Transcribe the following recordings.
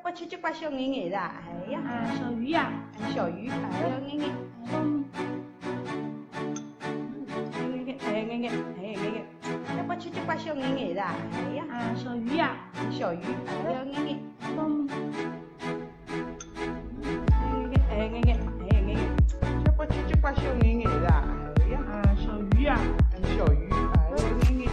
不吃这块小眼眼的，哎呀，小鱼呀，小鱼，哎呀，眼眼，眼，要不吃这块小眼眼的，哎呀，小鱼呀，小鱼，哎呀，眼眼，要不吃这块小眼眼的，哎呀，小鱼呀，小鱼，哎呀，眼眼。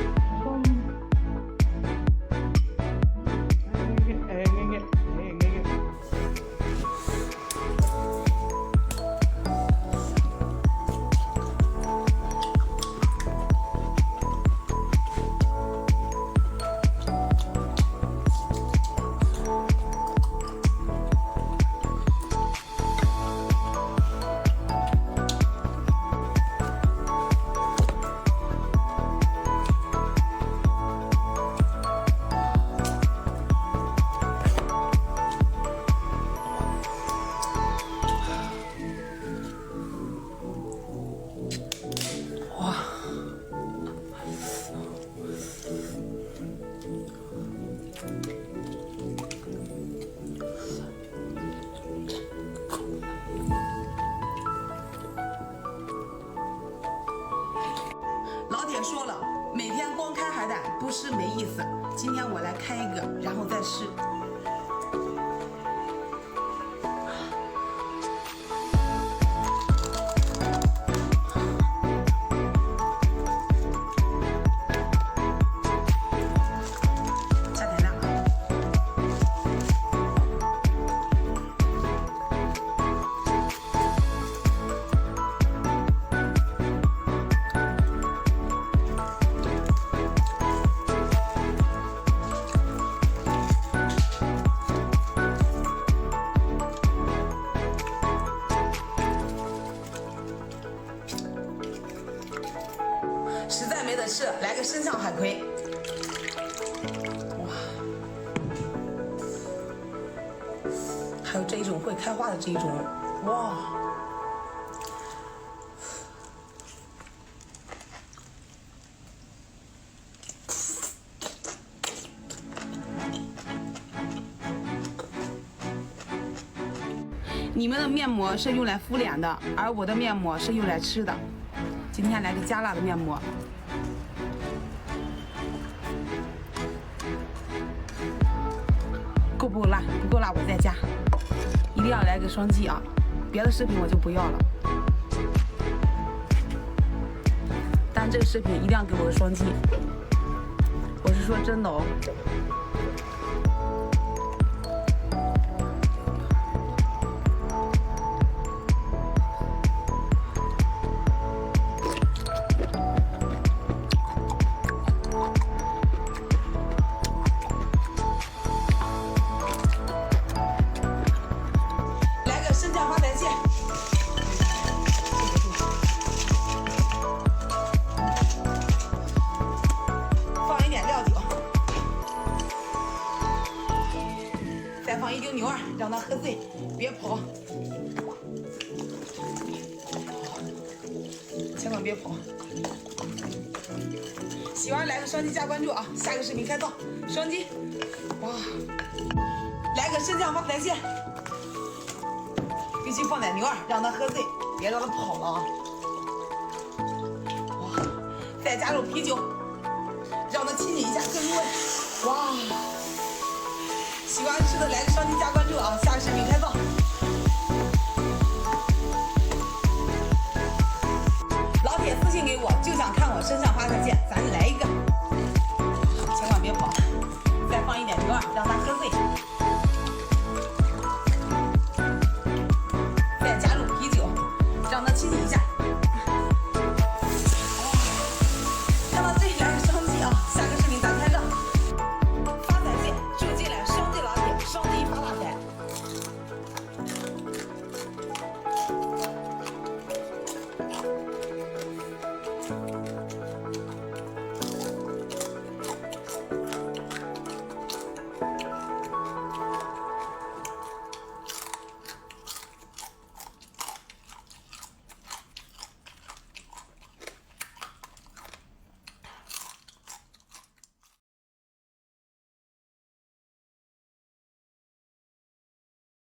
老铁说了，每天光开海胆不吃没意思。今天我来开一个，然后再吃。下点亮。实在没得吃，来个生酱海葵。哇！还有这一种会开花的这一种，哇！你们的面膜是用来敷脸的，而我的面膜是用来吃的。今天来个加辣的面膜，够不够辣？不够辣我再加，一定要来个双击啊！别的视频我就不要了，但这个视频一定要给我个双击，我是说真的哦。再放一丁牛二，让它喝醉，别跑，千万别跑。喜欢来个双击加关注啊！下个视频开造，双击，哇！来个生酱发财线，必须放在牛二，让它喝醉，别让它跑了啊！哇！再加入啤酒，让它亲亲一下更入味，哇！喜欢吃的来个双击加关注啊！下个视频开造。老铁私信给我，就想看我身上发财线，咱来。